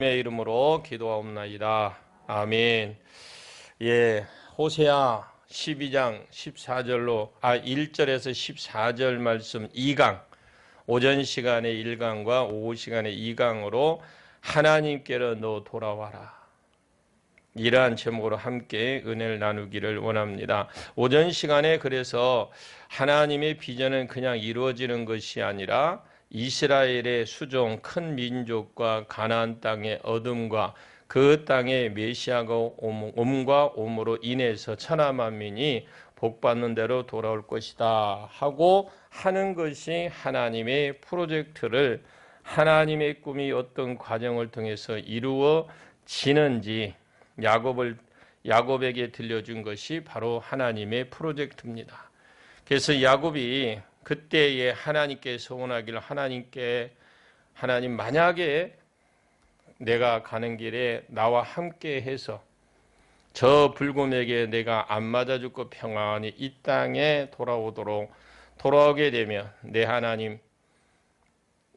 의 이름으로 기도하옵나이다. 아멘. 예, 호세아 12장 1절에서 14절 말씀 2강, 오전 시간에 1강과 오후 시간에 2강으로 하나님께로 너 돌아와라. 이러한 제목으로 함께 은혜를 나누기를 원합니다. 오전 시간에 그래서 하나님의 비전은 그냥 이루어지는 것이 아니라 이스라엘의 수종 큰 민족과 가나안 땅의 어둠과 그 땅의 메시아가 옴과 옴으로 인해서 천하 만민이 복받는 대로 돌아올 것이다 하고 하는 것이 하나님의 프로젝트를, 하나님의 꿈이 어떤 과정을 통해서 이루어지는지 야곱에게 들려준 것이 바로 하나님의 프로젝트입니다. 그래서 야곱이 그때에 하나님께 소원하기를, 하나님 만약에 내가 가는 길에 나와 함께 해서 저 불곰에게 내가 안 맞아 죽고 평안히 이 땅에 돌아오게 되면 내 하나님,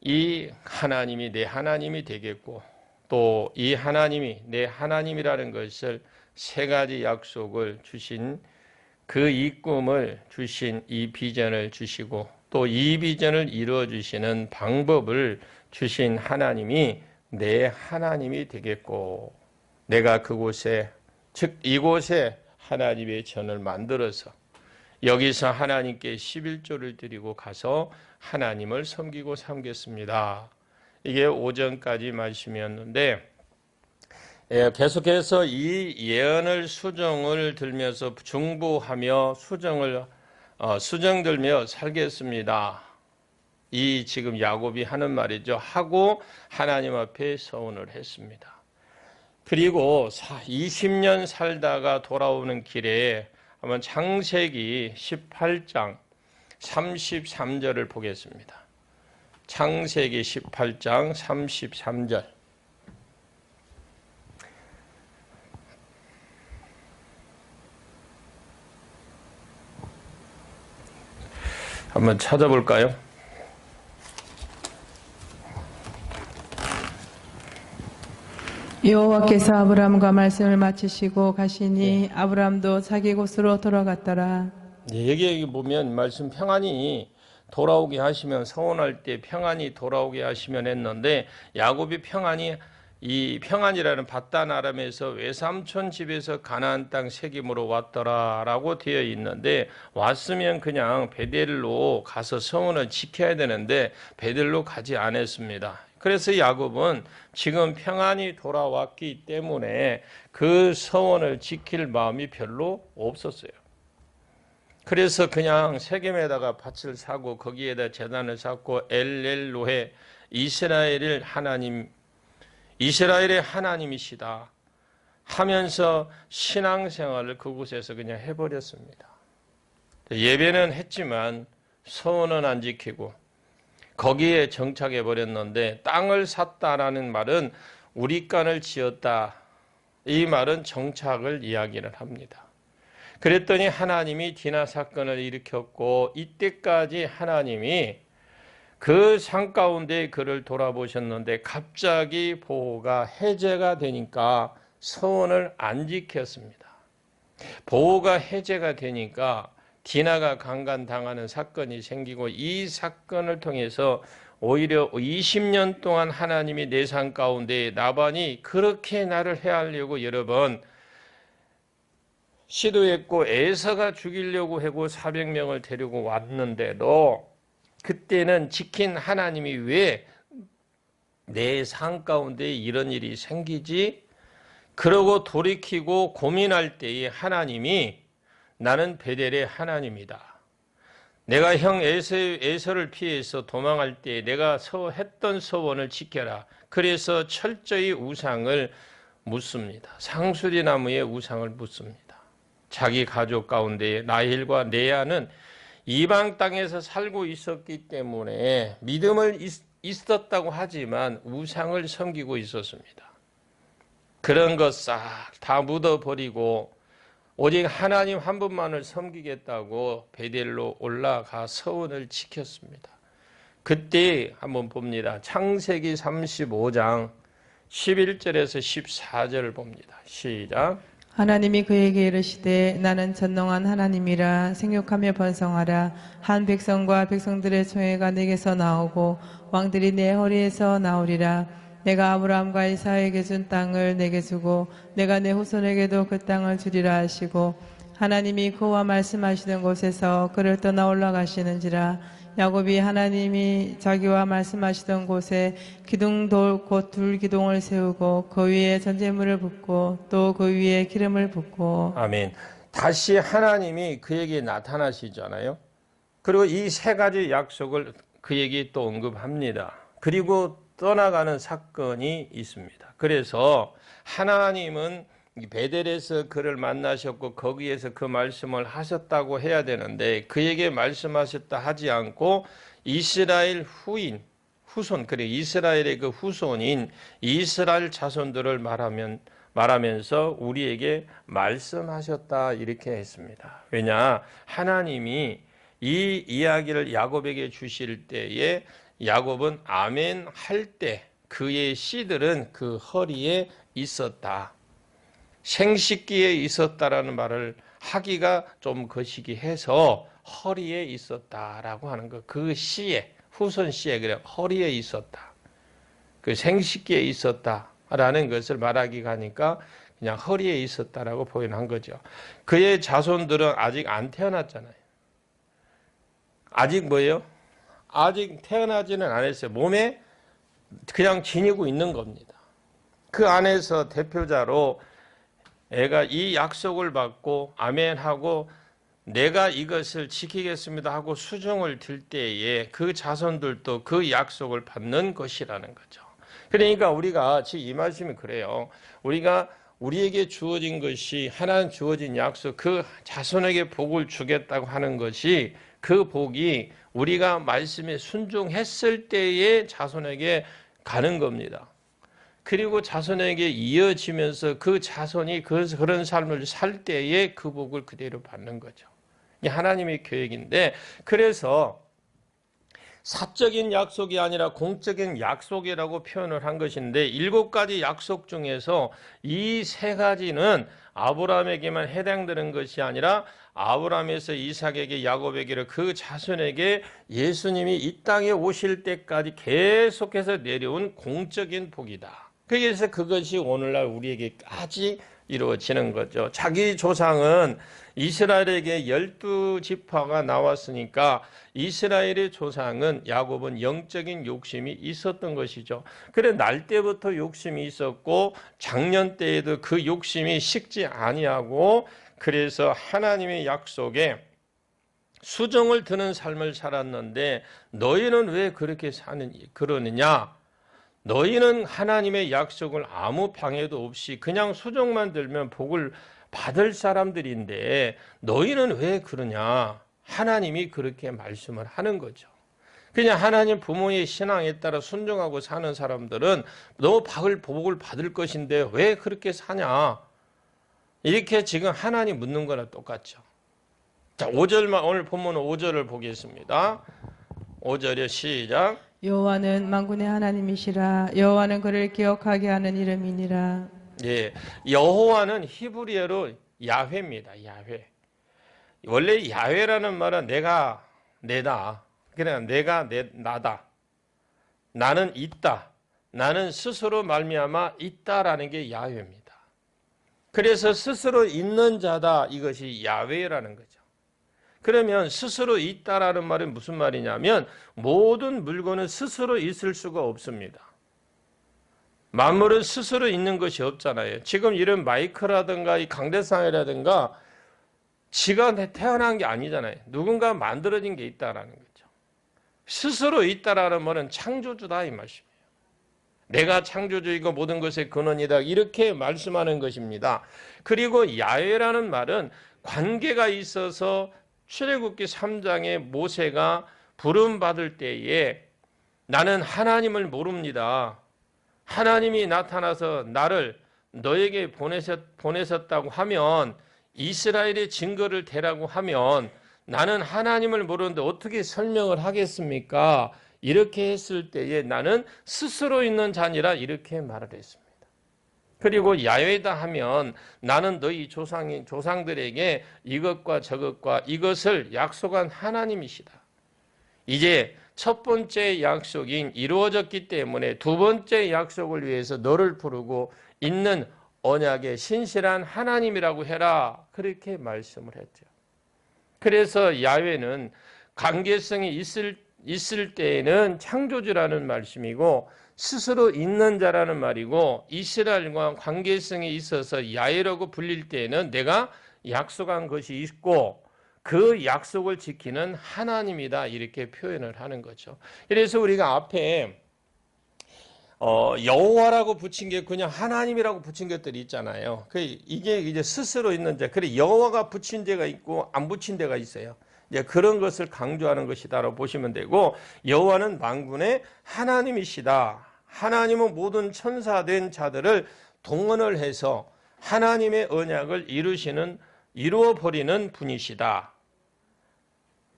이 하나님이 내 하나님이 되겠고, 또 이 하나님이 내 하나님이라는 것을 세 가지 약속을 주신, 그 이 꿈을 주신, 이 비전을 주시고 또 이 비전을 이루어 주시는 방법을 주신 하나님이 내 하나님이 되겠고, 내가 그곳에, 즉 이곳에 하나님의 전을 만들어서 여기서 하나님께 11조를 드리고 가서 하나님을 섬기고 삼겠습니다. 이게 오전까지 말씀이었는데, 계속해서 이 예언을 수정을 들면서 중보하며 수정들며 살겠습니다. 이 지금 야곱이 하는 말이죠. 하고 하나님 앞에 서원을 했습니다. 그리고 20년 살다가 돌아오는 길에 한번 창세기 18장 33절을 보겠습니다. 창세기 18장 33절. 한번 찾아볼까요? 여호와께서 아브라함과 말씀을 마치시고 가시니 아브라함도 자기 곳으로 돌아갔더라. 여기 보면 말씀 평안히 돌아오게 하시면, 서원할 때 평안히 돌아오게 하시면 했는데, 야곱이 이 평안이라는 밧단 아람에서 외삼촌 집에서 가나안 땅 세김으로 왔더라라고 되어 있는데, 왔으면 그냥 베델로 가서 서원을 지켜야 되는데 베델로 가지 않았습니다. 그래서 야곱은 지금 평안히 돌아왔기 때문에 그 서원을 지킬 마음이 별로 없었어요. 그래서 그냥 세겜에다가 밭을 사고 거기에다 제단을 쌓고 엘렐로헤, 이스라엘의 하나님이시다 하면서 신앙생활을 그곳에서 그냥 해버렸습니다. 예배는 했지만 서원은 안 지키고 거기에 정착해버렸는데, 땅을 샀다라는 말은 우리간을 지었다, 이 말은 정착을 이야기를 합니다. 그랬더니 하나님이 디나 사건을 일으켰고, 이때까지 하나님이 그 산 가운데 그를 돌아보셨는데 갑자기 보호가 해제가 되니까 서원을 안 지켰습니다. 보호가 해제가 되니까 디나가 강간당하는 사건이 생기고, 이 사건을 통해서 오히려 20년 동안 하나님이 내 산 가운데 나반이 그렇게 나를 해하려고 여러 번 시도했고, 에서가 죽이려고 하고 400명을 데리고 왔는데도 그때는 지킨 하나님이 왜 내 산 가운데 이런 일이 생기지? 그러고 돌이키고 고민할 때에 하나님이, 나는 베델의 하나님이다, 내가 형 에서를 피해서 도망할 때 내가 했던 서원을 지켜라. 그래서 철저히 우상을 묻습니다. 상수리나무의 우상을 묻습니다. 자기 가족 가운데 라헬과 레아는 이방 땅에서 살고 있었기 때문에 믿음을 있었다고 하지만 우상을 섬기고 있었습니다. 그런 것 싹 다 묻어버리고 오직 하나님 한 분만을 섬기겠다고 베델로 올라가 서원을 지켰습니다. 그때 한번 봅니다. 창세기 35장 11절에서 14절을 봅니다. 시작. 하나님이 그에게 이르시되 나는 전능한 하나님이라 생육하며 번성하라. 한 백성과 백성들의 총회가 내게서 나오고 왕들이 내 허리에서 나오리라. 내가 아브라함과 이삭에게 준 땅을 내게 주고 내가 내 후손에게도 그 땅을 주리라 하시고 하나님이 그와 말씀하시던 곳에서 그를 떠나 올라가시는지라. 야곱이 하나님이 자기와 말씀하시던 곳에 기둥돌 곧 둘기둥을 세우고 그 위에 전제물을 붓고 또 그 위에 기름을 붓고. 아멘. 다시 하나님이 그에게 나타나시잖아요. 그리고 이 세 가지 약속을 그에게 또 언급합니다. 그리고 떠나가는 사건이 있습니다. 그래서 하나님은 베델에서 그를 만나셨고 거기에서 그 말씀을 하셨다고 해야 되는데 그에게 말씀하셨다 하지 않고 이스라엘 후손, 그리고 이스라엘의 그 후손인 이스라엘 자손들을 말하면서 우리에게 말씀하셨다 이렇게 했습니다. 왜냐? 하나님이 이 이야기를 야곱에게 주실 때에 야곱은 아멘 할 때 그의 씨들은 그 허리에 있었다. 생식기에 있었다라는 말을 하기가 좀 거시기 해서 허리에 있었다라고 하는 것. 그 씨에, 후손 씨에 그래 허리에 있었다. 그 생식기에 있었다라는 것을 말하기가 하니까 그냥 허리에 있었다라고 표현한 거죠. 그의 자손들은 아직 안 태어났잖아요. 아직 뭐예요? 아직 태어나지는 않았어요. 몸에 그냥 지니고 있는 겁니다. 그 안에서 대표자로 애가 이 약속을 받고 아멘하고 내가 이것을 지키겠습니다 하고 수종을 들 때에 그 자손들도 그 약속을 받는 것이라는 거죠. 그러니까 우리가 지금 이 말씀이 그래요. 우리가 우리에게 주어진 것이 하나님 주어진 약속, 그 자손에게 복을 주겠다고 하는 것이 그 복이 우리가 말씀에 순종했을 때에 자손에게 가는 겁니다. 그리고 자손에게 이어지면서 그 자손이 그런 삶을 살 때에 그 복을 그대로 받는 거죠. 이게 하나님의 계획인데, 그래서 사적인 약속이 아니라 공적인 약속이라고 표현을 한 것인데 7가지 약속 중에서 이 3가지는 아브라함에게만 해당되는 것이 아니라 아브라함에서 이삭에게 야곱에게 그 자손에게 예수님이 이 땅에 오실 때까지 계속해서 내려온 공적인 복이다. 그래서 그것이 오늘날 우리에게까지 이루어지는 거죠. 자기 조상은 이스라엘에게 12지파가 나왔으니까 이스라엘의 조상은 야곱은 영적인 욕심이 있었던 것이죠. 그래 날 때부터 욕심이 있었고 작년 때에도 그 욕심이 식지 아니하고 그래서 하나님의 약속에 수정을 드는 삶을 살았는데 너희는 왜 그렇게 그러느냐? 너희는 하나님의 약속을 아무 방해도 없이 그냥 수종만 들면 복을 받을 사람들인데 너희는 왜 그러냐? 하나님이 그렇게 말씀을 하는 거죠. 그냥 하나님 부모의 신앙에 따라 순종하고 사는 사람들은 너 복을 받을 것인데 왜 그렇게 사냐? 이렇게 지금 하나님 묻는 거나 똑같죠. 자, 5절만 오늘 본문 5절을 보겠습니다. 5절에 시작. 여호와는 만군의 하나님이시라. 여호와는 그를 기억하게 하는 이름이니라. 예, 여호와는 히브리어로 야훼입니다. 야훼. 원래 야훼라는 말은 내가 내다. 그냥 내가 나다. 나는 있다. 나는 스스로 말미암아 있다라는 게 야훼입니다. 그래서 스스로 있는 자다. 이것이 야훼라는 거죠. 그러면 스스로 있다라는 말은 무슨 말이냐면 모든 물건은 스스로 있을 수가 없습니다. 만물은 스스로 있는 것이 없잖아요. 지금 이런 마이크라든가 이 강대상이라든가 지가 태어난 게 아니잖아요. 누군가 만들어진 게 있다라는 거죠. 스스로 있다라는 말은 창조주다 이 말씀이에요. 내가 창조주이고 모든 것의 근원이다 이렇게 말씀하는 것입니다. 그리고 야훼라는 말은 관계가 있어서 출애굽기 3장에 모세가 부름받을 때에 나는 하나님을 모릅니다. 하나님이 나타나서 나를 너에게 보내셨다고 하면 이스라엘의 증거를 대라고 하면 나는 하나님을 모르는데 어떻게 설명을 하겠습니까? 이렇게 했을 때에 나는 스스로 있는 자니라 이렇게 말을 했습니다. 그리고 야훼다 하면 나는 너희 조상들에게 이것과 저것과 이것을 약속한 하나님이시다. 이제 첫 번째 약속이 이루어졌기 때문에 두 번째 약속을 위해서 너를 부르고 있는 언약의 신실한 하나님이라고 해라. 그렇게 말씀을 했죠. 그래서 야훼는 관계성이 있을 때에는 창조주라는 말씀이고 스스로 있는 자라는 말이고 이스라엘과 관계성이 있어서 야훼라고 불릴 때에는 내가 약속한 것이 있고 그 약속을 지키는 하나님이다 이렇게 표현을 하는 거죠. 그래서 우리가 앞에 여호와라고 붙인 게 그냥 하나님이라고 붙인 것들이 있잖아요. 이게 이제 스스로 있는 자. 그래 여호와가 붙인 데가 있고 안 붙인 데가 있어요. 이제 그런 것을 강조하는 것이다라고 보시면 되고 여호와는 만군의 하나님이시다. 하나님은 모든 천사된 자들을 동원을 해서 하나님의 언약을 이루어 버리는 분이시다.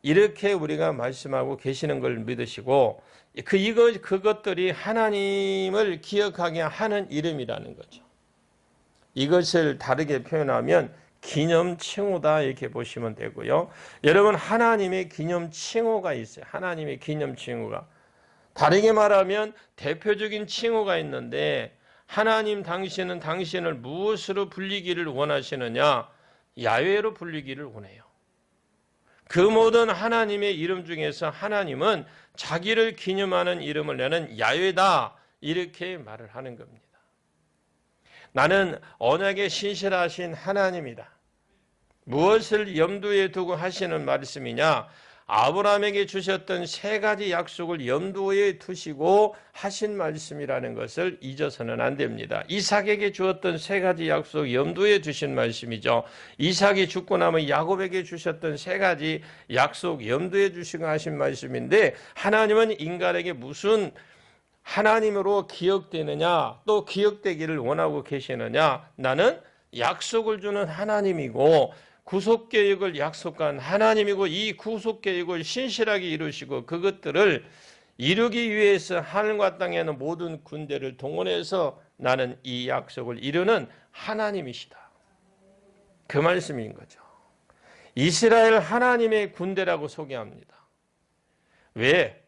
이렇게 우리가 말씀하고 계시는 걸 믿으시고 그것들이 하나님을 기억하게 하는 이름이라는 거죠. 이것을 다르게 표현하면 기념칭호다 이렇게 보시면 되고요. 여러분 하나님의 기념칭호가 있어요. 하나님의 기념칭호가. 다르게 말하면 대표적인 칭호가 있는데 하나님 당신은 당신을 무엇으로 불리기를 원하시느냐? 야훼로 불리기를 원해요. 그 모든 하나님의 이름 중에서 하나님은 자기를 기념하는 이름을 내는 야훼다 이렇게 말을 하는 겁니다. 나는 언약에 신실하신 하나님이다. 무엇을 염두에 두고 하시는 말씀이냐? 아브라함에게 주셨던 세 가지 약속을 염두에 두시고 하신 말씀이라는 것을 잊어서는 안 됩니다. 이삭에게 주었던 세 가지 약속 염두에 두신 말씀이죠. 이삭이 죽고 나면 야곱에게 주셨던 세 가지 약속 염두에 두시고 하신 말씀인데 하나님은 인간에게 무슨 하나님으로 기억되느냐 또 기억되기를 원하고 계시느냐 나는 약속을 주는 하나님이고 구속계획을 약속한 하나님이고 이 구속계획을 신실하게 이루시고 그것들을 이루기 위해서 하늘과 땅에 있는 모든 군대를 동원해서 나는 이 약속을 이루는 하나님이시다. 그 말씀인 거죠. 이스라엘 하나님의 군대라고 소개합니다. 왜?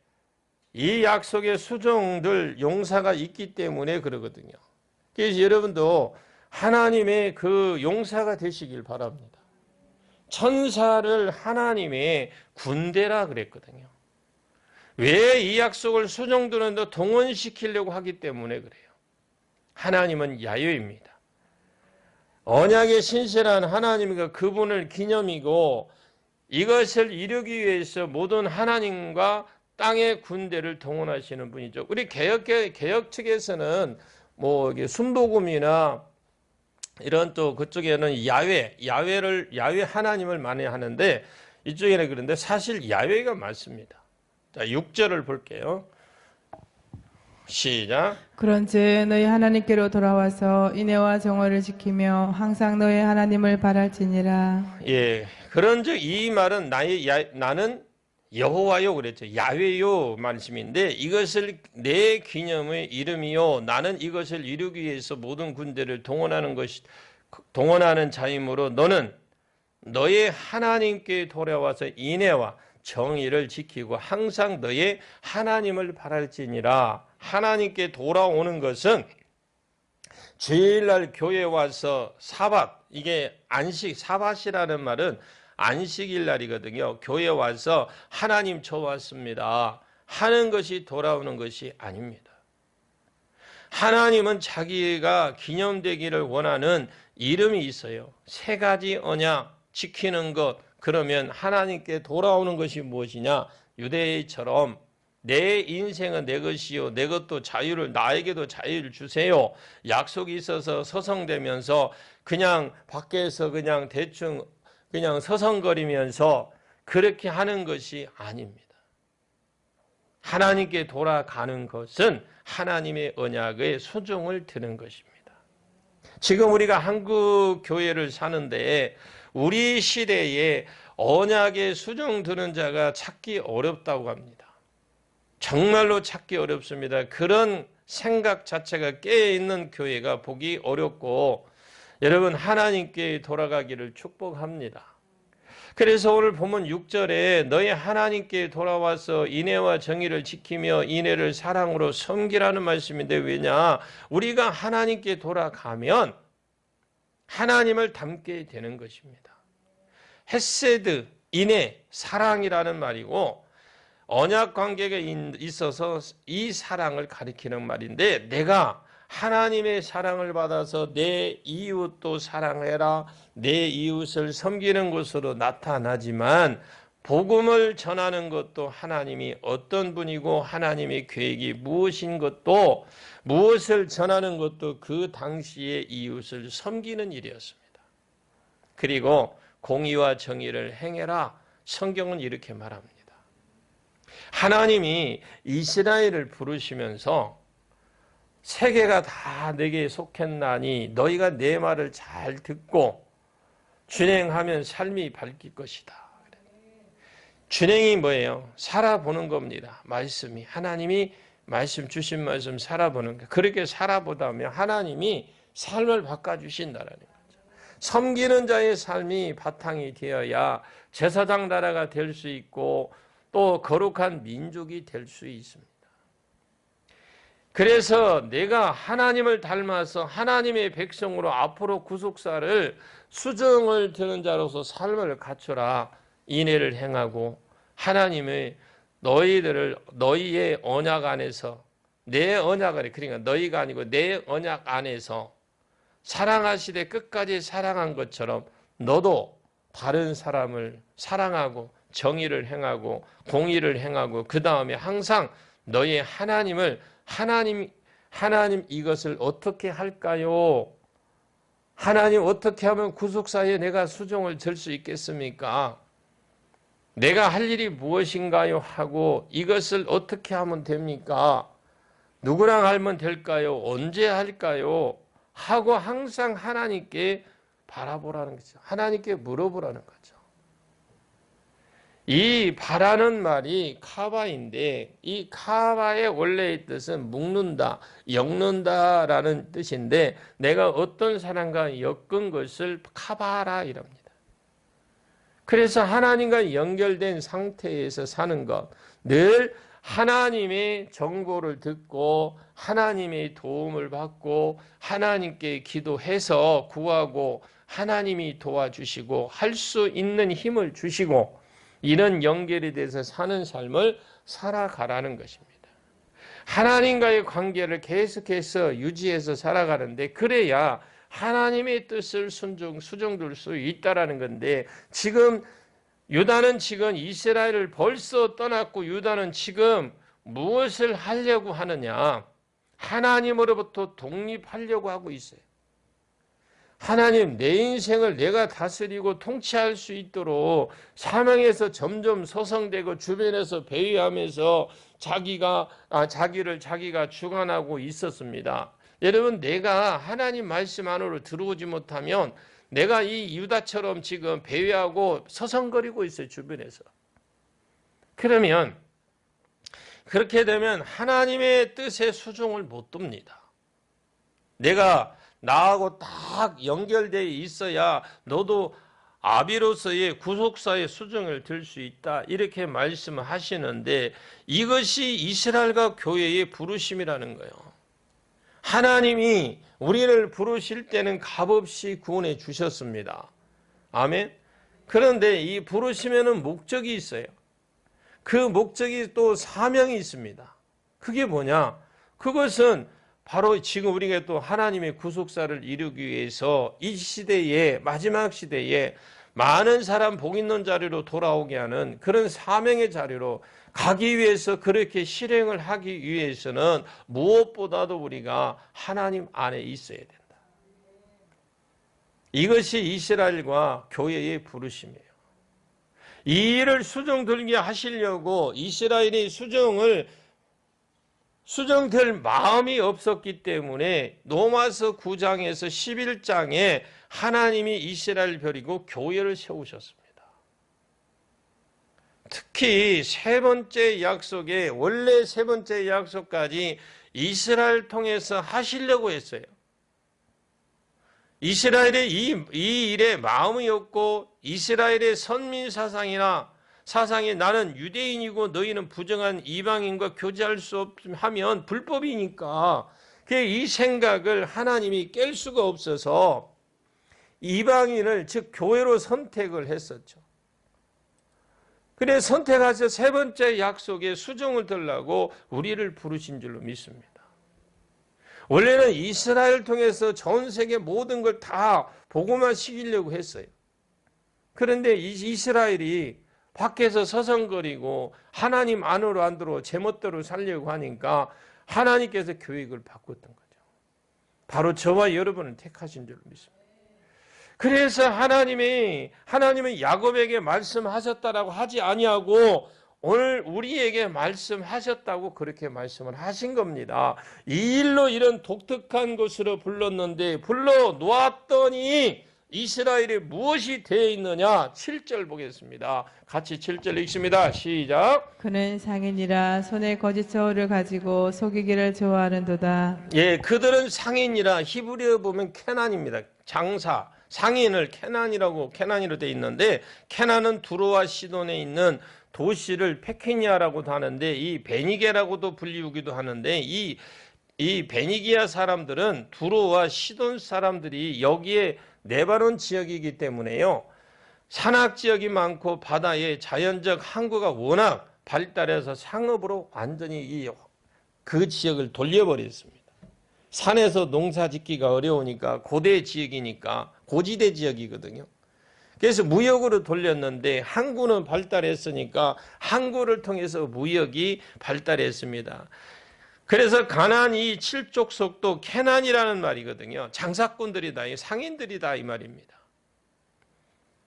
이 약속의 수종들 용사가 있기 때문에 그러거든요. 그래서 여러분도 하나님의 그 용사가 되시길 바랍니다. 천사를 하나님의 군대라 그랬거든요. 왜 이 약속을 수종들은 동원시키려고 하기 때문에 그래요. 하나님은 야훼입니다. 언약의 신실한 하나님과 그분을 기념이고 이것을 이루기 위해서 모든 하나님과 땅의 군대를 동원하시는 분이죠. 우리 개혁 측에서는 뭐 순복음이나 이런 또 그쪽에는 야훼 하나님을 많이 하는데 이쪽에는 그런데 사실 야훼가 맞습니다. 자, 6절을 볼게요. 시작. 그런즉 너희 하나님께로 돌아와서 인애와 정의를 지키며 항상 너희 하나님을 바랄지니라. 예, 그런즉 이 말은 나는 여호와요 그랬죠. 야훼요 말씀인데 이것을 내 기념의 이름이요 나는 이것을 이루기 위해서 모든 군대를 동원하는 자이므로 너는 너의 하나님께 돌아와서 인애와 정의를 지키고 항상 너의 하나님을 바랄지니라. 하나님께 돌아오는 것은 주일날 교회 와서 사밧, 이게 안식, 사밧이라는 말은 안식일 날이거든요. 교회 와서 하나님 저 왔습니다 하는 것이 돌아오는 것이 아닙니다. 하나님은 자기가 기념되기를 원하는 이름이 있어요. 세 가지 언약 지키는 것. 그러면 하나님께 돌아오는 것이 무엇이냐? 유대인처럼 내 인생은 내 것이요 내 것도 자유를 나에게도 자유를 주세요. 약속이 있어서 서성대면서 그냥 밖에서 그냥 대충 그냥 서성거리면서 그렇게 하는 것이 아닙니다. 하나님께 돌아가는 것은 하나님의 언약의 수종을 드는 것입니다. 지금 우리가 한국 교회를 사는데 우리 시대에 언약의 수종 드는 자가 찾기 어렵다고 합니다. 정말로 찾기 어렵습니다. 그런 생각 자체가 깨어있는 교회가 보기 어렵고 여러분 하나님께 돌아가기를 축복합니다. 그래서 오늘 보면 6절에 너희 하나님께 돌아와서 인애와 정의를 지키며 인애를 사랑으로 섬기라는 말씀인데 왜냐? 우리가 하나님께 돌아가면 하나님을 닮게 되는 것입니다. 헤세드, 인애, 사랑이라는 말이고 언약 관계가 있어서 이 사랑을 가리키는 말인데 내가 하나님의 사랑을 받아서 내 이웃도 사랑해라, 내 이웃을 섬기는 것으로 나타나지만 복음을 전하는 것도 하나님이 어떤 분이고 하나님의 계획이 무엇인 것도 무엇을 전하는 것도 그 당시의 이웃을 섬기는 일이었습니다. 그리고 공의와 정의를 행해라. 성경은 이렇게 말합니다. 하나님이 이스라엘을 부르시면서 세계가 다 내게 속했나니 너희가 내 말을 잘 듣고 준행하면 삶이 밝힐 것이다. 준행이 뭐예요? 살아보는 겁니다. 말씀이 하나님이 말씀 주신 말씀 살아보는 거. 그렇게 살아보다면 하나님이 삶을 바꿔주신다라는 거죠. 섬기는 자의 삶이 바탕이 되어야 제사장 나라가 될 수 있고 또 거룩한 민족이 될 수 있습니다. 그래서 내가 하나님을 닮아서 하나님의 백성으로 앞으로 구속사를 수정을 드는 자로서 삶을 갖추라. 인애를 행하고 하나님의 너희의 언약 안에서 내 언약 안에 그러니까 너희가 아니고 내 언약 안에서 사랑하시되 끝까지 사랑한 것처럼 너도 다른 사람을 사랑하고 정의를 행하고 공의를 행하고 그 다음에 항상 너희 하나님 이것을 어떻게 할까요? 하나님 어떻게 하면 구속사에 내가 수종을 질 수 있겠습니까? 내가 할 일이 무엇인가요? 하고 이것을 어떻게 하면 됩니까? 누구랑 하면 될까요? 언제 할까요? 하고 항상 하나님께 바라보라는 거죠. 하나님께 물어보라는 거죠. 이 바라는 말이 카바인데 이 카바의 원래의 뜻은 묶는다, 엮는다라는 뜻인데 내가 어떤 사람과 엮은 것을 카바라 이랍니다. 그래서 하나님과 연결된 상태에서 사는 것, 늘 하나님의 정보를 듣고 하나님의 도움을 받고 하나님께 기도해서 구하고 하나님이 도와주시고 할 수 있는 힘을 주시고 이런 연결이 돼서 사는 삶을 살아가라는 것입니다. 하나님과의 관계를 계속해서 유지해서 살아가는데 그래야 하나님의 뜻을 수정될 수 있다라는 건데 지금 유다는 지금 이스라엘을 벌써 떠났고 유다는 지금 무엇을 하려고 하느냐? 하나님으로부터 독립하려고 하고 있어요. 하나님 내 인생을 내가 다스리고 통치할 수 있도록 사명에서 점점 소성되고 주변에서 배회하면서 자기를 자기가 주관하고 있었습니다. 여러분 내가 하나님 말씀 안으로 들어오지 못하면 내가 이 유다처럼 지금 배회하고 서성거리고 있어요. 주변에서. 그러면 그렇게 되면 하나님의 뜻에 수종을 못 둡니다. 내가 나하고 딱 연결되어 있어야 너도 아비로서의 구속사의 수정을 들 수 있다. 이렇게 말씀하시는데 이것이 이스라엘과 교회의 부르심이라는 거예요. 하나님이 우리를 부르실 때는 값없이 구원해 주셨습니다. 아멘. 그런데 이 부르심에는 목적이 있어요. 그 목적이 또 사명이 있습니다. 그게 뭐냐? 그것은 바로 지금 우리가 또 하나님의 구속사를 이루기 위해서 이 시대에 마지막 시대에 많은 사람 복 있는 자리로 돌아오게 하는 그런 사명의 자리로 가기 위해서 그렇게 실행을 하기 위해서는 무엇보다도 우리가 하나님 안에 있어야 된다. 이것이 이스라엘과 교회의 부르심이에요. 이 일을 수정들게 하시려고 이스라엘이 수정될 마음이 없었기 때문에 로마서 9장에서 11장에 하나님이 이스라엘 버리고 교회를 세우셨습니다. 특히 세 번째 약속에 원래 세 번째 약속까지 이스라엘 통해서 하시려고 했어요. 이스라엘의 이 일에 마음이 없고 이스라엘의 선민 사상이나 사상이 나는 유대인이고 너희는 부정한 이방인과 교제할 수 없으면 하면 불법이니까 이 생각을 하나님이 깰 수가 없어서 이방인을 즉 교회로 선택을 했었죠. 그래 선택하셔서 세 번째 약속에 수종을 들라고 우리를 부르신 줄로 믿습니다. 원래는 이스라엘 통해서 전 세계 모든 걸 다 복음화 시키려고 했어요. 그런데 이스라엘이 밖에서 서성거리고 하나님 안으로 안 들어오고 제멋대로 살려고 하니까 하나님께서 계획을 바꿨던 거죠. 바로 저와 여러분을 택하신 줄로 믿습니다. 그래서 하나님은 야곱에게 말씀하셨다라고 하지 아니하고 오늘 우리에게 말씀하셨다고 그렇게 말씀을 하신 겁니다. 이 일로 이런 독특한 곳으로 불렀는데 불러 놓았더니 이스라엘에 무엇이 되어 있느냐? 7절 보겠습니다. 같이 7절 읽습니다. 시작. 그는 상인이라 손에 거짓 저울을 가지고 속이기를 좋아하는도다. 예, 그들은 상인이라 히브리어 보면 케난입니다. 장사. 상인을 케난이로 되어 있는데 케난은 두로와 시돈에 있는 도시를 페케니아라고도 하는데 이 베니게라고도 불리우기도 하는데 이 베니기아 사람들은 두로와 시돈 사람들이 여기에 레바논 지역이기 때문에요. 산악 지역이 많고 바다에 자연적 항구가 워낙 발달해서 상업으로 완전히 그 지역을 돌려버렸습니다. 산에서 농사 짓기가 어려우니까 고대 지역이니까 고지대 지역이거든요. 그래서 무역으로 돌렸는데 항구는 발달했으니까 항구를 통해서 무역이 발달했습니다. 그래서 가나안 이 7족속도 케난이라는 말이거든요. 장사꾼들이다, 상인들이다 이 말입니다.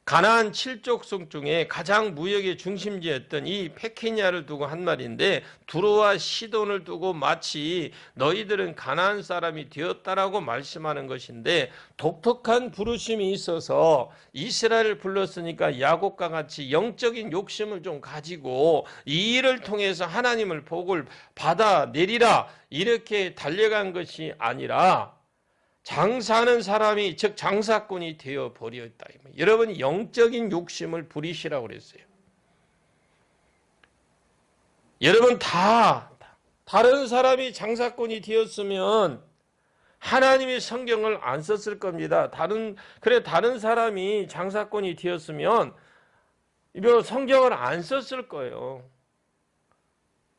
가나안 7족속 중에 가장 무역의 중심지였던 이 페케니아를 두고 한 말인데 두로와 시돈을 두고 마치 너희들은 가나안 사람이 되었다라고 말씀하는 것인데 독특한 부르심이 있어서 이스라엘을 불렀으니까 야곱과 같이 영적인 욕심을 좀 가지고 이 일을 통해서 하나님을 복을 받아내리라 이렇게 달려간 것이 아니라 장사하는 사람이 즉 장사꾼이 되어버렸다. 여러분 영적인 욕심을 부리시라고 그랬어요. 여러분 다른 사람이 장사꾼이 되었으면 하나님이 성경을 안 썼을 겁니다. 다른 사람이 장사꾼이 되었으면 성경을 안 썼을 거예요.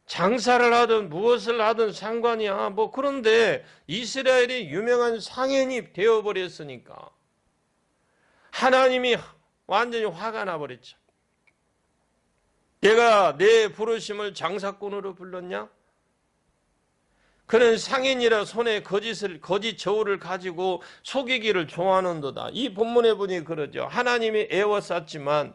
장사를 하든 무엇을 하든 상관이야. 그런데 이스라엘이 유명한 상인이 되어버렸으니까 하나님이 완전히 화가 나버렸죠. 내가 내 부르심을 장사꾼으로 불렀냐? 그는 상인이라 손에 거짓 저울을 가지고 속이기를 좋아하는도다. 이 본문에 보니 그러죠. 하나님이 애워쌌지만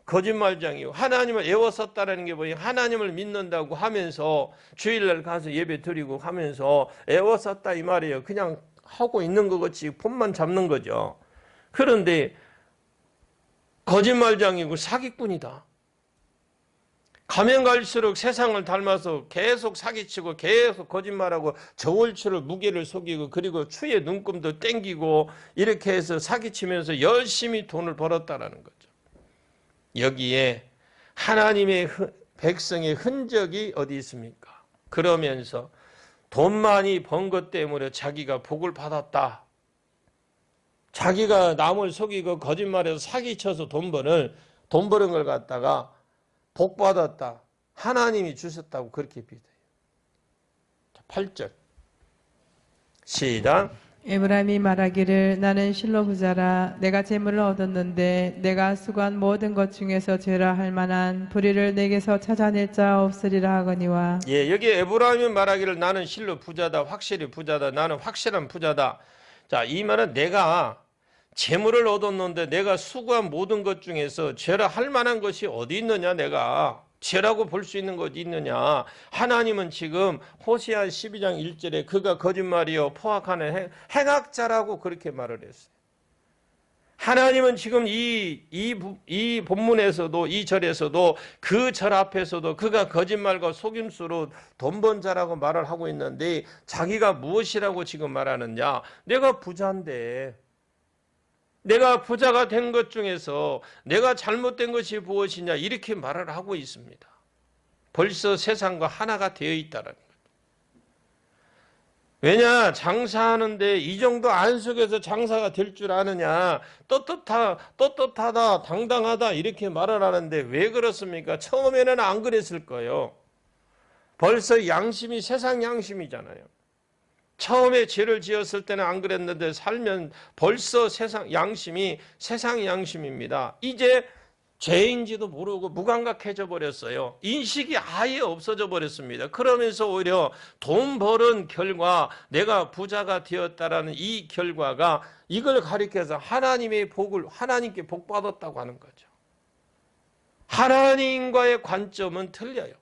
거짓말장이고 하나님을 애워쌌다라는 게 뭐예요? 하나님을 믿는다고 하면서 주일날 가서 예배 드리고 하면서 애워쌌다 이 말이에요. 그냥 하고 있는 것 같이 폼만 잡는 거죠. 그런데 거짓말장이고 사기꾼이다. 가면 갈수록 세상을 닮아서 계속 사기치고 계속 거짓말하고 저울추를 무게를 속이고 그리고 추에 눈금도 땡기고 이렇게 해서 사기치면서 열심히 돈을 벌었다라는 거죠. 여기에 하나님의 백성의 흔적이 어디 있습니까? 그러면서 돈 많이 번 것 때문에 자기가 복을 받았다. 자기가 남을 속이고 거짓말해서 사기쳐서 돈 버는 걸 갖다가 복 받았다. 하나님이 주셨다고 그렇게 비대요. 8절 시작. 에브라임이 말하기를 나는 실로 부자라 내가 재물을 얻었는데 내가 수고한 모든 것 중에서 죄라 할 만한 불의를 내게서 찾아낼 자 없으리라 하거니와. 예, 여기 에브라임이 말하기를 나는 실로 부자다. 확실히 부자다. 나는 확실한 부자다. 자, 이 말은 내가 재물을 얻었는데 내가 수고한 모든 것 중에서 죄라 할 만한 것이 어디 있느냐. 내가 죄라고 볼 수 있는 것이 있느냐. 하나님은 지금 호세아 12장 1절에 그가 거짓말이요 포악하는 행악자라고 그렇게 말을 했어요. 하나님은 지금 이 본문에서도, 이 절에서도, 그 절 앞에서도 그가 거짓말과 속임수로 돈 번 자라고 말을 하고 있는데, 자기가 무엇이라고 지금 말하느냐? 내가 부자인데, 내가 부자가 된 것 중에서 내가 잘못된 것이 무엇이냐? 이렇게 말을 하고 있습니다. 벌써 세상과 하나가 되어 있다는 거예요. 왜냐? 장사하는데 이 정도 안속에서 장사가 될 줄 아느냐? 떳떳하다, 당당하다 이렇게 말을 하는데 왜 그렇습니까? 처음에는 안 그랬을 거예요. 벌써 양심이 세상 양심이잖아요. 처음에 죄를 지었을 때는 안 그랬는데 살면 벌써 세상 양심입니다. 이제 죄인지도 모르고 무감각해져 버렸어요. 인식이 아예 없어져 버렸습니다. 그러면서 오히려 돈 버는 결과 내가 부자가 되었다라는 이 결과가 이걸 가리켜서 하나님께 복 받았다고 하는 거죠. 하나님과의 관점은 틀려요.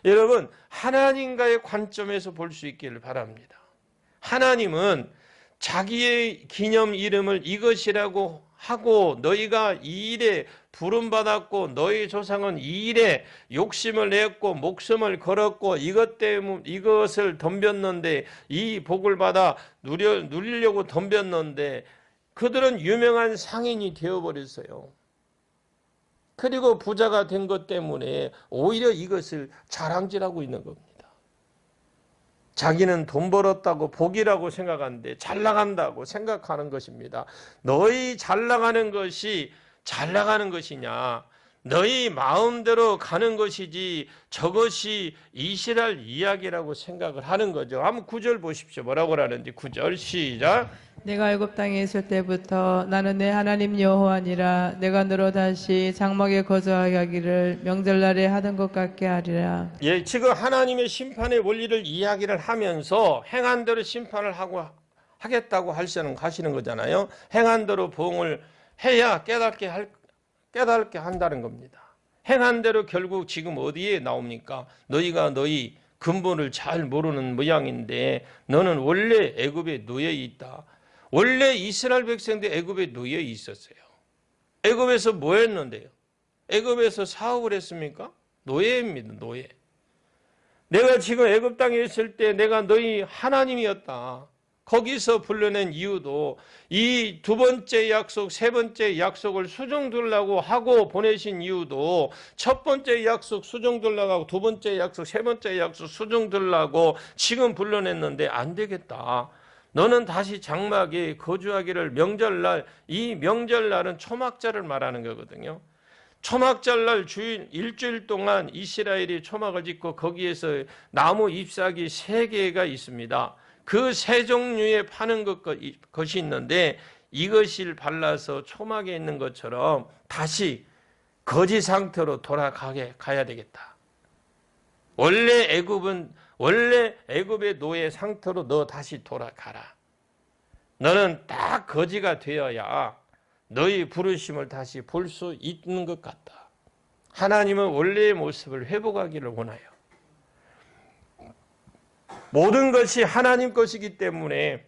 여러분, 하나님과의 관점에서 볼 수 있기를 바랍니다. 하나님은 자기의 기념 이름을 이것이라고 하고 너희가 이 일에 부름받았고 너희 조상은 이 일에 욕심을 냈고 목숨을 걸었고 이것을 덤볐는데 이 복을 받아 누리려고 덤볐는데 그들은 유명한 상인이 되어버렸어요. 그리고 부자가 된 것 때문에 오히려 이것을 자랑질하고 있는 겁니다. 자기는 돈 벌었다고 복이라고 생각하는데 잘 나간다고 생각하는 것입니다. 너희 잘 나가는 것이 잘 나가는 것이냐? 너희 마음대로 가는 것이지 저것이 이스라엘 이야기라고 생각을 하는 거죠. 한번 9절 보십시오. 뭐라고 하는지 9절 시작. 내가 애굽 땅에 있을 때부터 나는 내 하나님 여호와니라. 내가 너로 다시 장막에 거주하게 하기를 명절날에 하던 것 같게 하리라. 예, 지금 하나님의 심판의 원리를 이야기를 하면서 행한 대로 심판을 하겠다고 하시는 거잖아요. 행한 대로 보응을 해야 깨닫게 한다는 겁니다. 행한 대로 결국 지금 어디에 나옵니까? 너희가 너희 근본을 잘 모르는 모양인데 너는 원래 애굽에 놓여 있다. 원래 이스라엘 백성들 애굽에 놓여 있었어요. 애굽에서 뭐 했는데요? 애굽에서 사업을 했습니까? 노예입니다. 노예. 내가 지금 애굽 땅에 있을 때 내가 너희 하나님이었다. 거기서 불러낸 이유도 이 두 번째 약속, 세 번째 약속을 수종들라고 하고 보내신 이유도 첫 번째 약속 수종들라고 하고 두 번째 약속, 세 번째 약속 수종들라고 지금 불러냈는데 안 되겠다. 너는 다시 장막에 거주하기를 명절날, 이 명절날은 초막절을 말하는 거거든요. 초막절날 일주일 동안 이스라엘이 초막을 짓고 거기에서 나무 잎사귀 3개가 있습니다. 그 3종류의 파는 것이 있는데 이것을 발라서 초막에 있는 것처럼 다시 거지 상태로 가야 되겠다. 원래 애굽의 노예 상태로 너 다시 돌아가라. 너는 딱 거지가 되어야 너희 부르심을 다시 볼 수 있는 것 같다. 하나님은 원래의 모습을 회복하기를 원해요. 모든 것이 하나님 것이기 때문에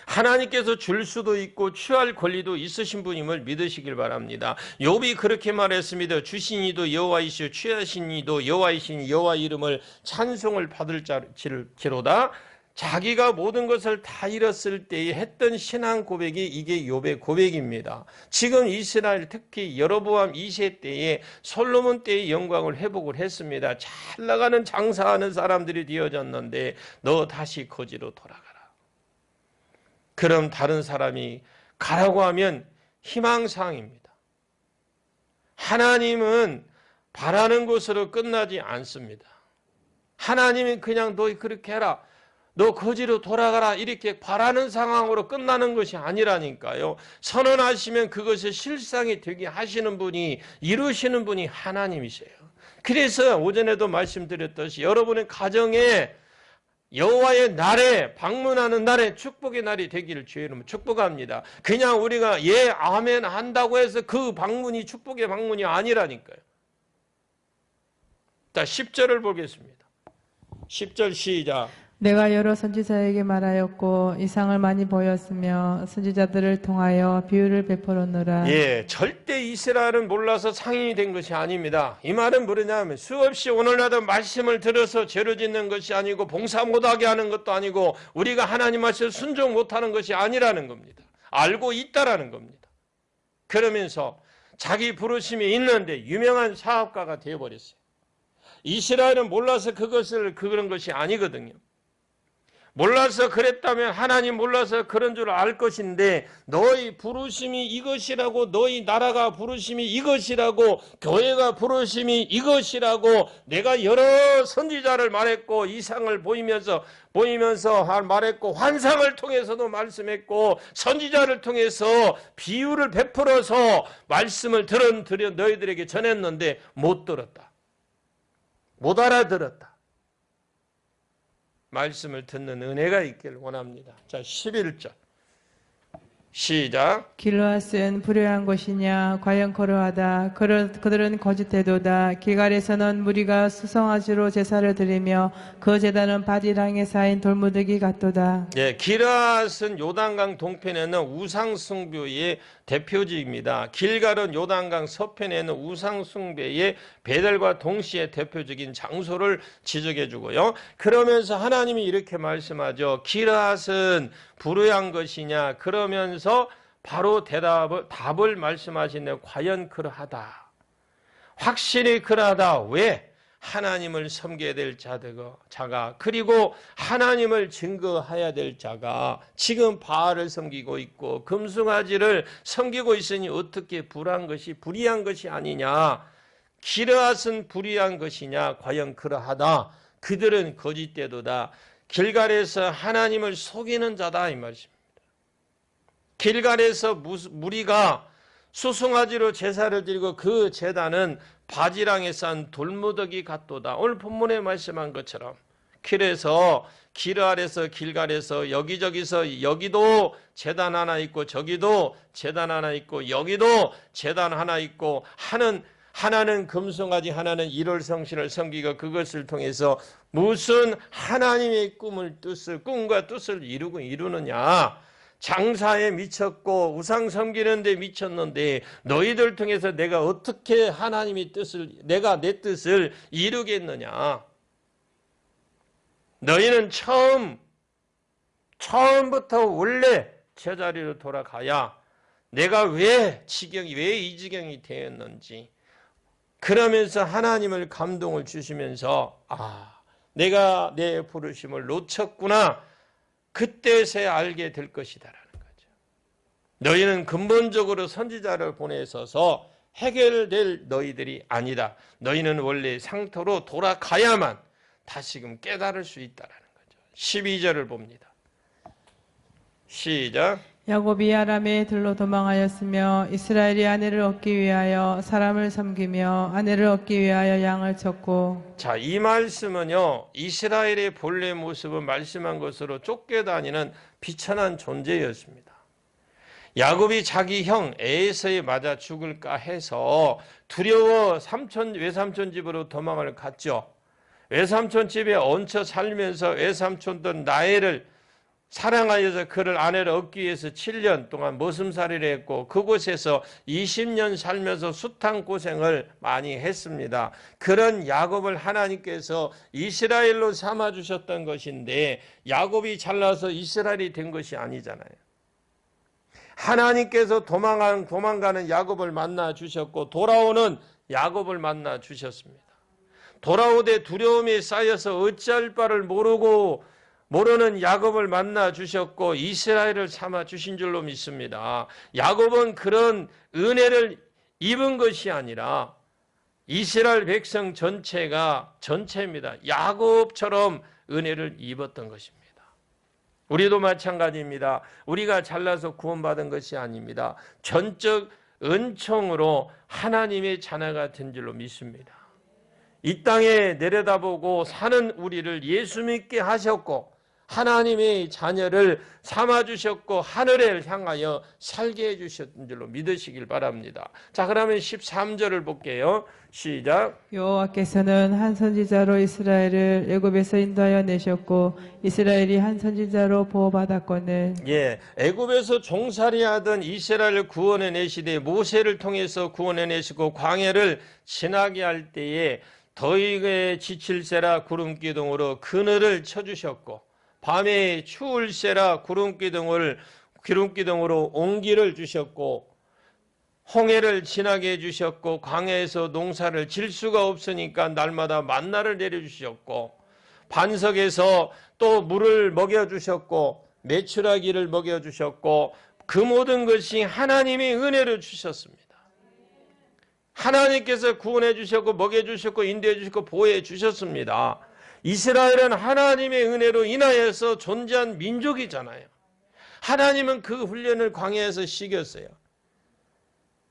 하나님께서 줄 수도 있고 취할 권리도 있으신 분임을 믿으시길 바랍니다. 욥이 그렇게 말했습니다. 주신 이도 여호와이시오 취하신 이도 여호와이시니 여호와 이름을 찬송을 받을지로다. 자기가 모든 것을 다 잃었을 때에 했던 신앙 고백이 이게 욥의 고백입니다. 지금 이스라엘 특히 여로보암 2세 때에 솔로몬 때의 영광을 회복을 했습니다. 잘 나가는 장사하는 사람들이 되어졌는데 너 다시 거지로 돌아가라. 그럼 다른 사람이 가라고 하면 희망사항입니다. 하나님은 바라는 것으로 끝나지 않습니다. 하나님은 그냥 너 그렇게 해라. 너 거지로 돌아가라 이렇게 바라는 상황으로 끝나는 것이 아니라니까요. 선언하시면 그것이 실상이 되게 하시는 분이 이루시는 분이 하나님이세요. 그래서 오전에도 말씀드렸듯이 여러분의 가정에 여호와의 날에 방문하는 날에 축복의 날이 되기를 주의 이름으로 축복합니다. 그냥 우리가 예 아멘 한다고 해서 그 방문이 축복의 방문이 아니라니까요. 자 10절을 보겠습니다. 10절 시작. 내가 여러 선지자에게 말하였고 이상을 많이 보였으며 선지자들을 통하여 비유를 베풀었노라. 예, 절대 이스라엘은 몰라서 상인이 된 것이 아닙니다. 이 말은 뭐냐면 수없이 오늘날도 말씀을 들어서 죄를 짓는 것이 아니고 봉사 못하게 하는 것도 아니고 우리가 하나님 말씀을 순종 못하는 것이 아니라는 겁니다. 알고 있다라는 겁니다. 그러면서 자기 부르심이 있는데 유명한 사업가가 되어버렸어요. 이스라엘은 몰라서 그런 것이 아니거든요. 몰라서 그랬다면 하나님 몰라서 그런 줄 알 것인데 너희 부르심이 이것이라고 너희 나라가 부르심이 이것이라고 교회가 부르심이 이것이라고 내가 여러 선지자를 말했고 이상을 보이면서 말했고 환상을 통해서도 말씀했고 선지자를 통해서 비유를 베풀어서 말씀을 들어 너희들에게 전했는데 못 들었다. 못 알아들었다. 말씀을 듣는 은혜가 있기를 원합니다. 자, 11절 시작. 길르앗은 불효한 것이냐 과연 거룩하다. 그들은 거짓되도다. 길갈에서는 무리가 수송아지로 제사를 드리며 그 제단은 바디랑에 쌓인 돌무더기 같도다. 예, 길르앗은 요단강 동편에는 우상숭배의 대표지입니다. 길갈은 요단강 서편에는 우상숭배의 베델과 동시에 대표적인 장소를 지적해 주고요. 그러면서 하나님이 이렇게 말씀하죠. 길르앗은 불효한 것이냐 그러면서 바로 답을 말씀하시네요. 과연 그러하다. 확실히 그러하다. 왜? 하나님을 섬겨야 될 자가 그리고 하나님을 증거해야 될 자가 지금 바알을 섬기고 있고 금송아지를 섬기고 있으니 어떻게 불의한 것이 아니냐. 길르앗은 불의한 것이냐. 과연 그러하다. 그들은 거짓되도다. 길갈에서 하나님을 속이는 자다 이 말씀입니다. 길갈에서 무리가 수송아지로 제사를 드리고 그 제단은 바지랑에 싼 돌무더기 같도다. 오늘 본문에 말씀한 것처럼 길르앗에서 길갈에서 여기저기서 여기도 제단 하나 있고 저기도 제단 하나 있고 여기도 제단 하나 있고 하나는 금송아지 하나는 일월성신을 섬기고 그것을 통해서 무슨 하나님의 꿈과 뜻을 이루느냐. 장사에 미쳤고 우상 섬기는 데 미쳤는데 너희들 통해서 내가 어떻게 내가 내 뜻을 이루겠느냐. 너희는 처음부터 원래 제자리로 돌아가야 내가 왜 이 지경이 되었는지 그러면서 하나님을 감동을 주시면서 내가 내 부르심을 놓쳤구나. 그때서야 알게 될 것이다라는 거죠. 너희는 근본적으로 선지자를 보내셔서 해결될 너희들이 아니다. 너희는 원래 상토로 돌아가야만 다시금 깨달을 수 있다라는 거죠. 12절을 봅니다. 시작. 야곱이 아람의 들로 도망하였으며 이스라엘이 아내를 얻기 위하여 사람을 섬기며 아내를 얻기 위하여 양을 쳤고. 자, 이 말씀은요 이스라엘의 본래 모습을 말씀한 것으로 쫓겨다니는 비천한 존재였습니다. 야곱이 자기 형 에서에 맞아 죽을까 해서 두려워 외삼촌 집으로 도망을 갔죠. 외삼촌 집에 얹혀 살면서 외삼촌던 라헬을 사랑하여서 그를 아내를 얻기 위해서 7년 동안 머슴살이를 했고 그곳에서 20년 살면서 숱한 고생을 많이 했습니다. 그런 야곱을 하나님께서 이스라엘로 삼아주셨던 것인데 야곱이 잘나서 이스라엘이 된 것이 아니잖아요. 하나님께서 도망가는 야곱을 만나 주셨고 돌아오는 야곱을 만나 주셨습니다. 돌아오되 두려움에 쌓여서 어찌할 바를 모르는 야곱을 만나 주셨고 이스라엘을 삼아 주신 줄로 믿습니다. 야곱은 그런 은혜를 입은 것이 아니라 이스라엘 백성 전체입니다. 야곱처럼 은혜를 입었던 것입니다. 우리도 마찬가지입니다. 우리가 잘나서 구원받은 것이 아닙니다. 전적 은총으로 하나님의 자녀가 된 줄로 믿습니다. 이 땅에 내려다보고 사는 우리를 예수 믿게 하셨고 하나님의 자녀를 삼아주셨고 하늘을 향하여 살게 해주셨던 줄로 믿으시길 바랍니다. 자, 그러면 13절을 볼게요. 시작. 여호와께서는 한 선지자로 이스라엘을 애굽에서 인도하여 내셨고 이스라엘이 한 선지자로 보호받았거늘. 예, 애굽에서 종살이하던 이스라엘을 구원해 내시되 모세를 통해서 구원해 내시고 광야를 지나게 할 때에 더위에 지칠세라 구름기둥으로 그늘을 쳐주셨고 밤에 추울세라 기름기둥으로 온기를 주셨고 홍해를 지나게 해주셨고 광야에서 농사를 질 수가 없으니까 날마다 만나를 내려주셨고 반석에서 또 물을 먹여주셨고 메추라기를 먹여주셨고 그 모든 것이 하나님의 은혜를 주셨습니다. 하나님께서 구원해 주셨고 먹여 주셨고 인도해 주셨고 보호해 주셨습니다. 이스라엘은 하나님의 은혜로 인하여서 존재한 민족이잖아요. 하나님은 그 훈련을 광야에서 시켰어요.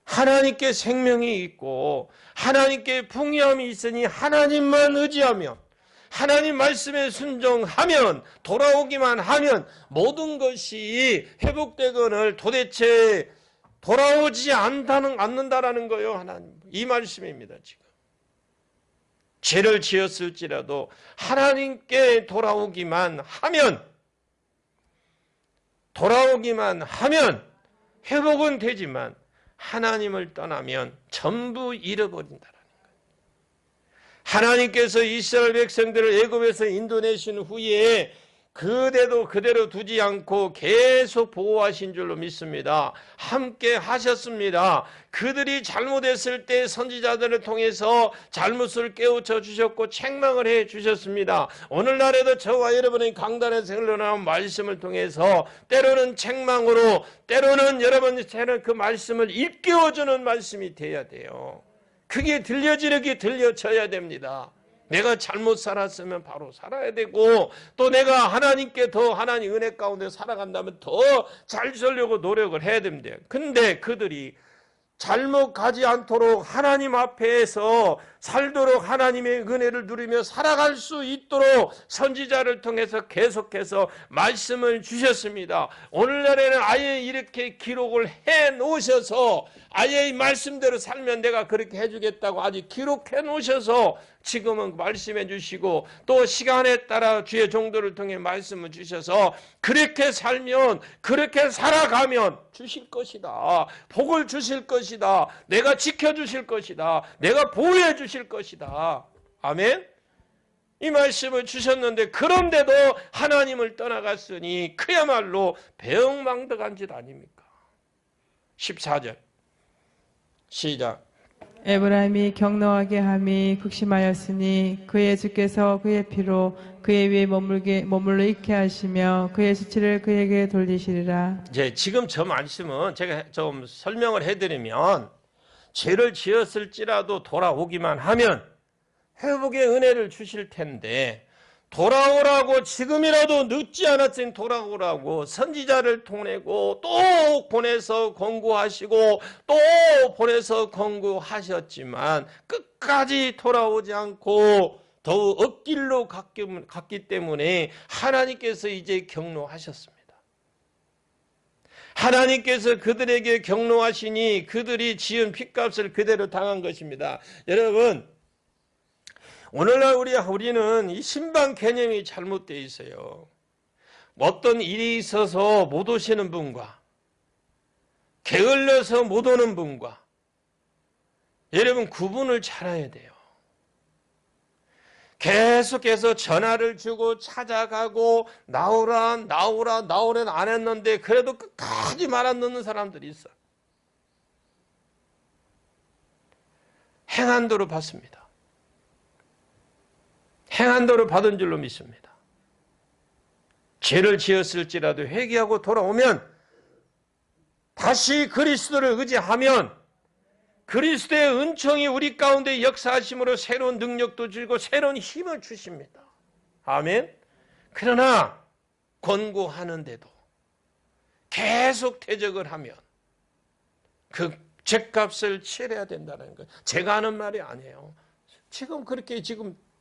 하나님께 생명이 있고 하나님께 풍요함이 있으니 하나님만 의지하면 하나님 말씀에 순종하면 돌아오기만 하면 모든 것이 회복되거늘 도대체 돌아오지 않는다라는 거예요. 하나님 이 말씀입니다. 지금 죄를 지었을지라도 하나님께 돌아오기만 하면 회복은 되지만 하나님을 떠나면 전부 잃어버린다라는 거예요. 하나님께서 이스라엘 백성들을 애굽에서 인도내신 후에 그대로 두지 않고 계속 보호하신 줄로 믿습니다. 함께 하셨습니다. 그들이 잘못했을 때 선지자들을 통해서 잘못을 깨우쳐 주셨고 책망을 해 주셨습니다. 오늘날에도 저와 여러분의 강단에서 흘러나온 말씀을 통해서 때로는 책망으로 때로는 여러분처럼 그 말씀을 일깨워주는 말씀이 돼야 돼요. 그게 들려지르게 들려져야 됩니다. 내가 잘못 살았으면 바로 살아야 되고 또 내가 하나님께 더 하나님 은혜 가운데 살아간다면 더 잘 살려고 노력을 해야 됩니다. 근데 그들이 잘못 가지 않도록 하나님 앞에서 살도록 하나님의 은혜를 누리며 살아갈 수 있도록 선지자를 통해서 계속해서 말씀을 주셨습니다. 오늘날에는 아예 이렇게 기록을 해 놓으셔서 아예 이 말씀대로 살면 내가 그렇게 해주겠다고 아직 기록해 놓으셔서 지금은 말씀해 주시고 또 시간에 따라 주의 종도를 통해 말씀을 주셔서 그렇게 살면 그렇게 살아가면 주실 것이다. 복을 주실 것이다. 내가 지켜주실 것이다. 내가 보호해 주실 것이다. 아멘. 이 말씀을 주셨는데 그런데도 하나님을 떠나갔으니 그야말로 배엉망덕한 짓 아닙니까? 14절 시작. 에브라임이 경노하게 함이 극심하였으니 그의 주께서 그의 피로 그의 위에 머물러 있게 하시며 그의 수치를 그에게 돌리시리라. 이제 지금 저 말씀은 제가 좀 설명을 해드리면 죄를 지었을지라도 돌아오기만 하면 회복의 은혜를 주실 텐데 돌아오라고 지금이라도 늦지 않았으니 돌아오라고 선지자를 보내고 또 보내서 권고하시고 또 보내서 권고하셨지만 끝까지 돌아오지 않고 더욱 엇길로 갔기 때문에 하나님께서 이제 경노하셨습니다. 하나님께서 그들에게 경노하시니 그들이 지은 핏값을 그대로 당한 것입니다. 여러분 오늘날 우리는 이 신방 개념이 잘못되어 있어요. 어떤 일이 있어서 못 오시는 분과 게을러서 못 오는 분과 여러분 구분을 잘해야 돼요. 계속해서 전화를 주고 찾아가고 나오라 안 했는데 그래도 끝까지 말 안 듣는 사람들이 있어. 행한도로 받습니다. 행한도로 받은 줄로 믿습니다. 죄를 지었을지라도 회개하고 돌아오면 다시 그리스도를 의지하면 그리스도의 은총이 우리 가운데 역사하심으로 새로운 능력도 주고 새로운 힘을 주십니다. 아멘. 그러나 권고하는데도 계속 대적을 하면 그 죄값을 치러야 된다는 거예요. 제가 하는 말이 아니에요. 지금 그렇게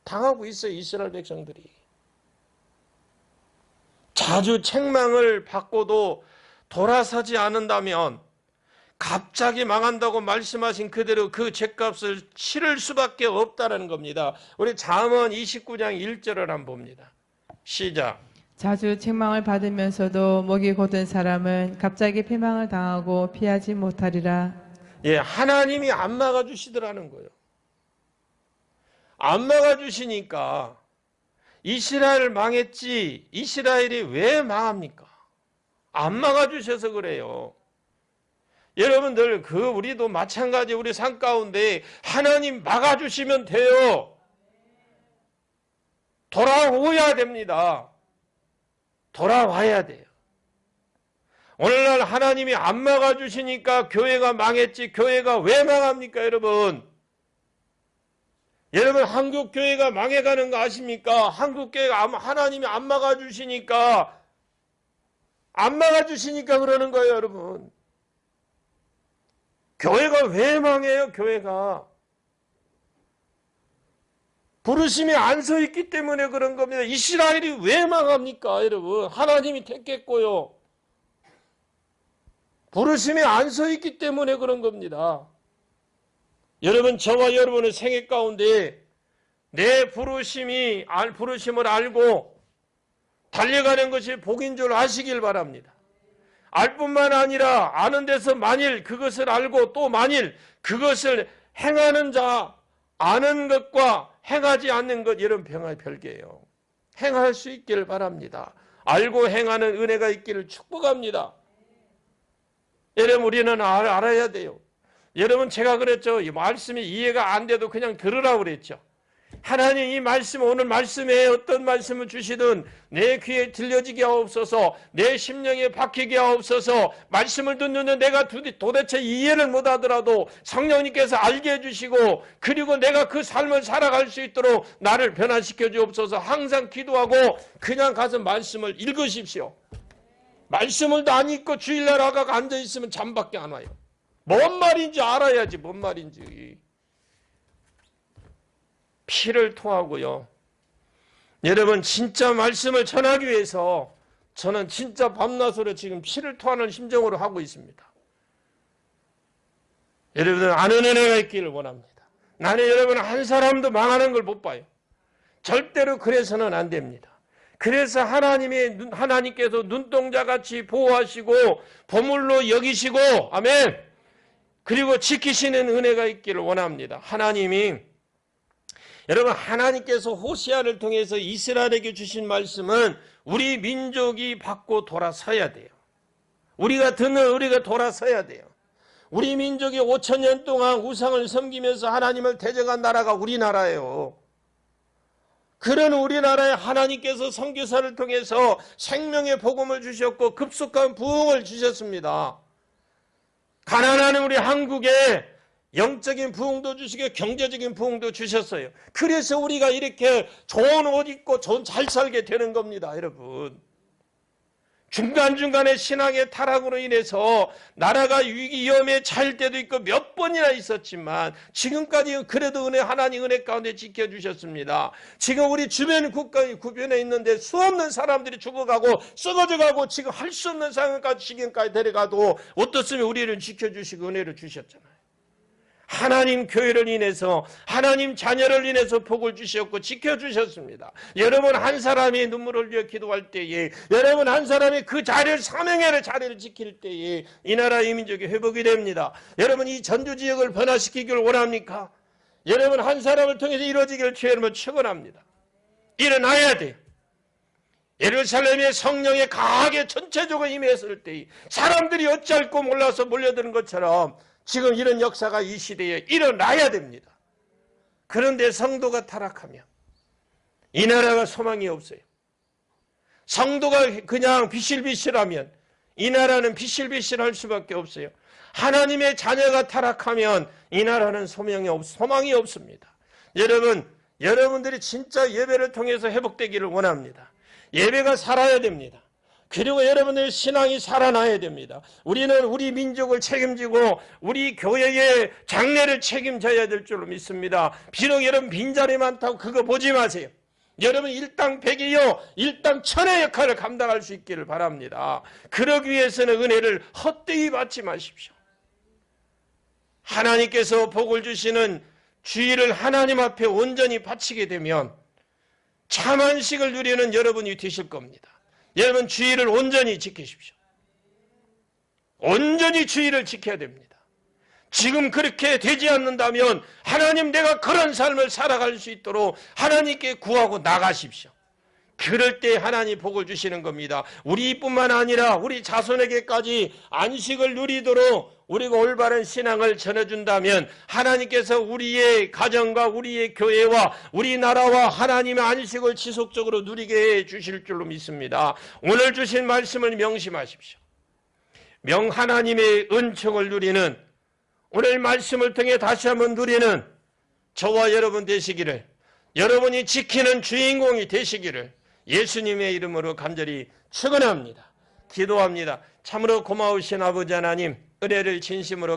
당하고 있어요. 이스라엘 백성들이. 자주 책망을 받고도 돌아서지 않는다면 갑자기 망한다고 말씀하신 그대로 그 죗값을 치를 수밖에 없다는 겁니다. 우리 잠언 29장 1절을 한번 봅니다. 시작. 자주 책망을 받으면서도 목이 곧은 사람은 갑자기 패망을 당하고 피하지 못하리라. 예, 하나님이 안 막아주시더라는 거예요. 안 막아주시니까 이스라엘 망했지 이스라엘이 왜 망합니까? 안 막아주셔서 그래요. 여러분들 우리도 마찬가지 우리 삶 가운데 하나님 막아주시면 돼요. 돌아오야 됩니다. 돌아와야 돼요. 오늘날 하나님이 안 막아주시니까 교회가 망했지 교회가 왜 망합니까 여러분? 여러분 한국교회가 망해가는 거 아십니까? 한국교회가 하나님이 안 막아주시니까 그러는 거예요 여러분. 교회가 왜 망해요 교회가? 부르심이 안 서 있기 때문에 그런 겁니다. 이스라엘이 왜 망합니까 여러분? 하나님이 택했고요. 부르심이 안 서 있기 때문에 그런 겁니다. 여러분 저와 여러분의 생애 가운데 내 부르심을 알고 달려가는 것이 복인 줄 아시길 바랍니다. 알 뿐만 아니라 아는 데서 만일 그것을 알고 또 만일 그것을 행하는 자 아는 것과 행하지 않는 것 여러분 별개예요. 행할 수 있기를 바랍니다. 알고 행하는 은혜가 있기를 축복합니다. 여러분 우리는 알아야 돼요. 여러분 제가 그랬죠. 이 말씀이 이해가 안 돼도 그냥 들으라고 그랬죠. 하나님 이 말씀 오늘 말씀에 어떤 말씀을 주시든 내 귀에 들려지게 하옵소서 내 심령에 박히게 하옵소서 말씀을 듣는데 내가 도대체 이해를 못하더라도 성령님께서 알게 해주시고 그리고 내가 그 삶을 살아갈 수 있도록 나를 변화시켜 주옵소서 항상 기도하고 그냥 가서 말씀을 읽으십시오. 말씀을 안 읽고 주일날 와가 앉아있으면 잠밖에 안 와요. 뭔 말인지 알아야지 뭔 말인지. 피를 토하고요. 여러분 진짜 말씀을 전하기 위해서 저는 진짜 밤낮으로 지금 피를 토하는 심정으로 하고 있습니다. 여러분들 아는 은혜가 있기를 원합니다. 나는 여러분 한 사람도 망하는 걸 못 봐요. 절대로 그래서는 안 됩니다. 그래서 하나님께서 눈동자같이 보호하시고 보물로 여기시고 아멘. 그리고 지키시는 은혜가 있기를 원합니다. 여러분 하나님께서 호시아를 통해서 이스라엘에게 주신 말씀은 우리 민족이 받고 돌아서야 돼요. 우리가 돌아서야 돼요. 우리 민족이 5,000년 동안 우상을 섬기면서 하나님을 대적한 나라가 우리나라예요. 그런 우리나라에 하나님께서 선교사를 통해서 생명의 복음을 주셨고 급속한 부흥을 주셨습니다. 가난한 우리 한국에 영적인 부흥도 주시고 경제적인 부흥도 주셨어요. 그래서 우리가 이렇게 좋은 옷 입고 잘 살게 되는 겁니다. 여러분 중간중간에 신앙의 타락으로 인해서 나라가 위험에 처할 때도 있고 몇 번이나 있었지만 지금까지 그래도 하나님 은혜 가운데 지켜주셨습니다. 지금 우리 주변에 있는데 수없는 사람들이 죽어가고 썩어져가고 지금 할 수 없는 상황까지 지금까지 데려가도 어떻으면 우리를 지켜주시고 은혜를 주셨잖아요. 하나님 교회를 인해서 하나님 자녀를 인해서 복을 주셨고 지켜주셨습니다. 여러분 한 사람이 눈물을 흘려 기도할 때에 여러분 한 사람이 그 자리를 사명의 자리를 지킬 때에 이 나라 이 민족이 회복이 됩니다. 여러분 이 전주 지역을 변화시키기를 원합니까? 여러분 한 사람을 통해서 이루어지기를 주의 이름으로 축원합니다. 일어나야 돼요. 예루살렘의 성령에 강하게 전체적으로 임했을 때 사람들이 어찌할 거 몰라서 몰려드는 것처럼 지금 이런 역사가 이 시대에 일어나야 됩니다. 그런데 성도가 타락하면 이 나라가 소망이 없어요. 성도가 그냥 비실비실하면 이 나라는 비실비실할 수밖에 없어요. 하나님의 자녀가 타락하면 이 나라는 소망이 없습니다. 여러분들이 진짜 예배를 통해서 회복되기를 원합니다. 예배가 살아야 됩니다. 그리고 여러분의 신앙이 살아나야 됩니다. 우리는 우리 민족을 책임지고 우리 교회의 장래를 책임져야 될 줄로 믿습니다. 비록 여러분 빈자리 많다고 그거 보지 마세요. 여러분 일당백이요 일당천의 역할을 감당할 수 있기를 바랍니다. 그러기 위해서는 은혜를 헛되이 받지 마십시오. 하나님께서 복을 주시는 주일을 하나님 앞에 온전히 바치게 되면 참 안식을 누리는 여러분이 되실 겁니다. 여러분 주일을 온전히 지키십시오. 온전히 주일을 지켜야 됩니다. 지금 그렇게 되지 않는다면 하나님 내가 그런 삶을 살아갈 수 있도록 하나님께 구하고 나가십시오. 그럴 때 하나님 복을 주시는 겁니다. 우리뿐만 아니라 우리 자손에게까지 안식을 누리도록 우리가 올바른 신앙을 전해준다면 하나님께서 우리의 가정과 우리의 교회와 우리나라와 하나님의 안식을 지속적으로 누리게 해 주실 줄로 믿습니다. 오늘 주신 말씀을 명심하십시오. 하나님의 은총을 누리는 오늘 말씀을 통해 다시 한번 누리는 저와 여러분 되시기를, 여러분이 지키는 주인공이 되시기를 예수님의 이름으로 간절히 축원합니다. 기도합니다. 참으로 고마우신 아버지 하나님, 은혜를 진심으로